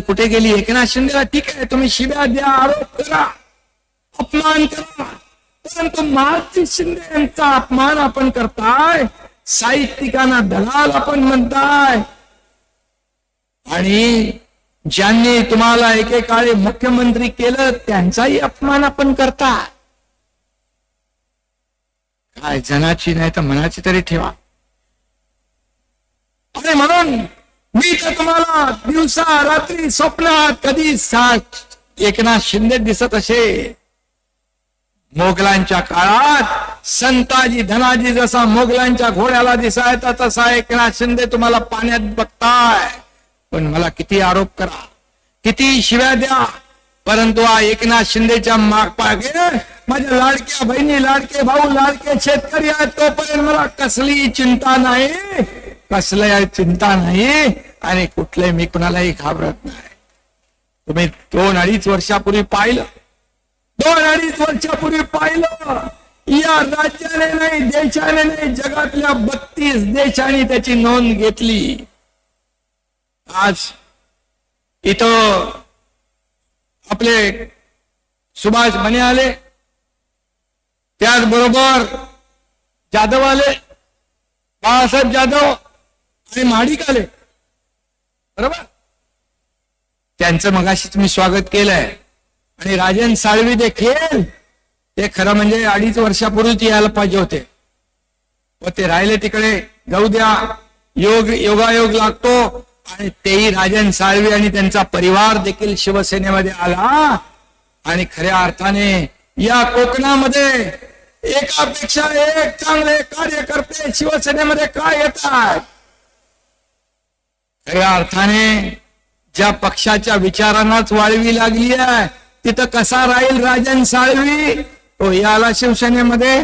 कुठे गेली? एकनाथ शिंदेला ठीक आहे, तुम्ही शिव्या द्या, आरोप करा, अपमान करा, परंतु महाराज शिंदे यांचा अपमान आपण करताय, साहित्यिकांना दलाल आपण म्हणताय, आणि ज्यांनी तुम्हाला एकेकाळी मुख्यमंत्री केलं त्यांचाही अपमान आपण करताय. काय जनाची नाही तर मनाची तरी ठेवा. आणि म्हणून मी तर तुम्हाला दिवसा रात्री स्वप्नात कधी एकनाथ शिंदे दिसत असे. मोगलांच्या काळात संताजी धनाजी जसा मोगलांच्या घोड्याला दिसायचा तसा एकनाथ शिंदे तुम्हाला पाण्यात बघताय. पण मला किती आरोप करा, किती शिव्या द्या, परंतु एकनाथ शिंदेच्या मागे माझ्या लाडक्या बहिणी, लाडके भाऊ, लाडके शेतकरी आहेत, तोपर्यंत मला कसली चिंता नाही, कसली चिंता नाही, आणि कुठले मी कुणालाही घाबरत नाही. तुम्ही 2-2.5 वर्षापूर्वी पाहिलं, 2-2.5 वर्षापूर्वी पाहिलं, या राज्याने नाही, देशाने नाही, जगातल्या 32 देशांनी त्याची नोंद घेतली. आज इथं आपले सुभाष म्हणे आले, त्याचबरोबर जाधव आले, बाळासाहेब जाधव आणि महाडिक आले, बरोबर. त्यांचं मगाशीच मी स्वागत केलंय. आणि राजन साळवी देखील, ते खरं म्हणजे 2.5 वर्षापूर्वीच यायला पाहिजे होते, व ते राहिले तिकडे. जाऊ द्या, योगायोग लागतो. आणि तेही राजन साळवी आणि त्यांचा परिवार देखील शिवसेनेमध्ये आला. आणि खऱ्या अर्थाने या कोकणामध्ये एकापेक्षा एक चांगले कार्यकर्ते शिवसेनेमध्ये काय येतात. खऱ्या अर्थाने ज्या पक्षाच्या विचारांनाच वाळवी लागली आहे, तिथं कसा राहील राजन साळवी? तो याला शिवसेनेमध्ये.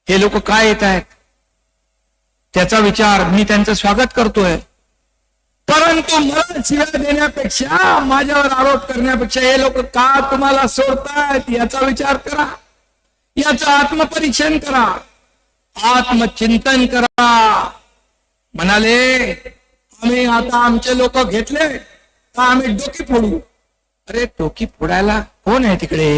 हे लोक काय येत आहेत त्याचा विचार मी त्यांचं स्वागत करतोय, परंतु मला शिव्या देण्यापेक्षा, माझ्यावर आरोप करण्यापेक्षा हे लोक का तुम्हाला सोडतायत याचा विचार करा, याचं आत्मपरीक्षण करा, आत्मचिंतन करा. म्हणाले आम्ही आता आमचे लोक घेतले तर आम्ही डोकी फोडू. अरे डोकी फोडायला कोण आहे तिकडे?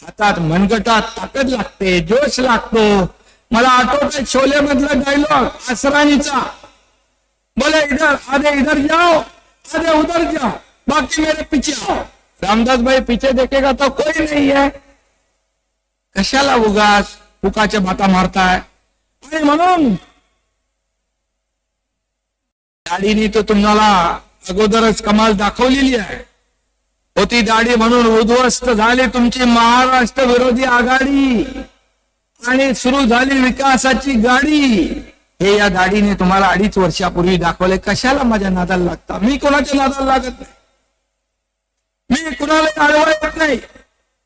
हातात मनगटात ताकद लागते, जोश लागतो. मला आठवत आहे शोले मधला डायलॉग असरानीचा, बोले इधर आधे इधर जाओ, आधे उधर जाओ, बाकी मेरे पीछे आओ. रामदास भाई पीछे देखेगा तो कोई नहीं है. कशाला उगाच फुकाच्या बाता मारताय? आणि म्हणून दाढीने तो तुम्हाला अगोदरच कमाल दाखवलेली आहे. होती दाढी म्हणून उद्ध्वस्त झाली तुमची महाराष्ट्र विरोधी आघाडी आणि सुरू झाली विकासाची गाडी. हे या दाढीने तुम्हाला 2.5 वर्षापूर्वी दाखवले. कशाला माझ्या नादाला लागता? मी कोणाच्या नादाला लागत नाही, मी कुणाला अडवा येत नाही,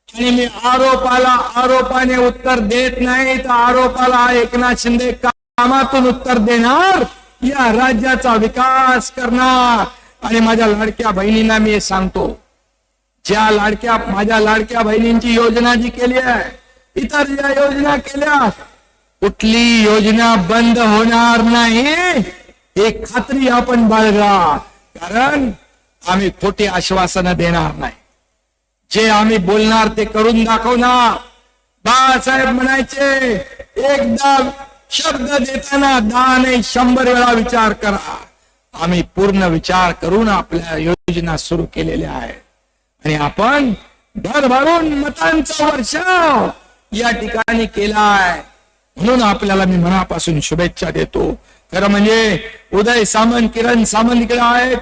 आणि मी आरोपाने उत्तर देत नाही, तर आरोपाला एकनाथ शिंदे कामातून उत्तर देणार, या राज्याचा विकास करणार. आणि माझ्या लाडक्या बहिणींना मी हे सांगतो, ज्या माझ्या लाडक्या बहिणींची योजना जी केली आहे, इतर ज्या योजना केल्या, कुठली योजना बंद होणार नाही हे खात्री आपण बाळगा. कारण आम्ही खोटी आश्वासनं देणार नाही, जे आम्ही बोलणार ते करून दाखवणार. बाळासाहेब म्हणायचे, एकदा शब्द देताना 10 नाही 100 वेळा विचार करा. आम्ही पूर्ण विचार करून आपल्या योजना सुरू केलेल्या आहेत, आणि आपण भरभरून मतांचा वर्षाव या ठिकाणी केलाय. म्हणून आपल्याला मी मनापासून शुभेच्छा देतो. खरं म्हणजे उदय सामंत, किरण सामंत इकडे आहेत,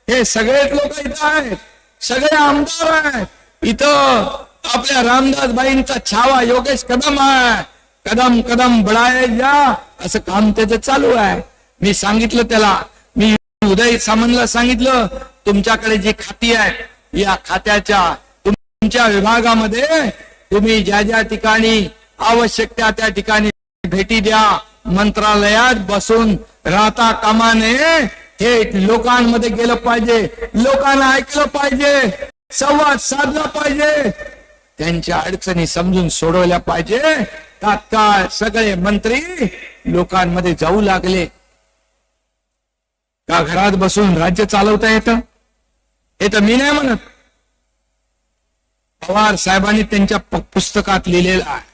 हे सगळेच लोक इथं आहेत, सगळे आमदार आहेत. इथं आपल्या रामदासबाईंचा छावा योगेश कदम आहे. कदम कदम बढाये जा, असं काम त्याचं चालू आहे. मी सांगितलं त्याला, मी उदय सामंतला सांगितलं, तुमच्याकडे जी खाती आहेत, या खात्याच्या तुमच्या विभागामध्ये तुम्ही ज्या ज्या ठिकाणी आवश्यक त्या ठिकाणी भेटी द्या. मंत्रालयात बसून राहता कामा नये, थेट लोकांमध्ये गेलं पाहिजे, लोकांना ऐकलं पाहिजे, संवाद साधला पाहिजे, त्यांच्या अडचणी समजून सोडवल्या पाहिजे. तात्काळ सगळे मंत्री लोकांमध्ये जाऊ लागले. का घरात बसून राज्य चालवता येतं? हे तर मी नाही म्हणत, पवार साहेबांनी त्यांच्या पुस्तकात लिहिलेलं आहे.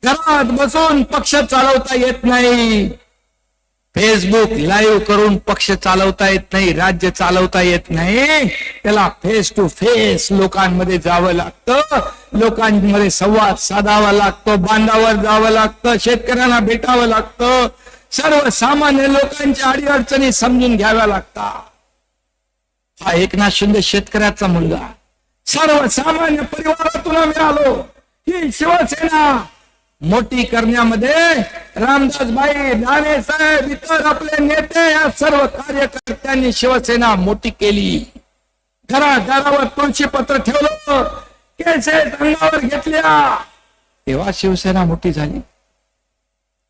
घरात बसून पक्ष चालवता येत नाही, फेसबुक लाईव्ह करून पक्ष चालवता येत नाही, राज्य चालवता येत नाही. त्याला फेस टू फेस लोकांमध्ये जावं लागतं, लोकांमध्ये संवाद साधावा लागतो, बांधावर जावं लागतं, शेतकऱ्यांना भेटावं लागतं, सर्वसामान्य लोकांच्या अडीअडचणी समजून घ्याव्या लागतात. हा एकनाथ शिंदे शेतकऱ्याचा मुलगा, सर्वसामान्य परिवारातून आम्ही आलो. ही शिवसेना मोठी करण्यामध्ये रामदासभाई दानवे साहेब, इतर आपले नेते, या सर्व कार्यकर्त्यांनी शिवसेना मोठी केली. घराघरावर तुळशी पत्र ठेवलं, केसेस अंगावर घेतल्या, तेव्हा शिवसेना मोठी झाली.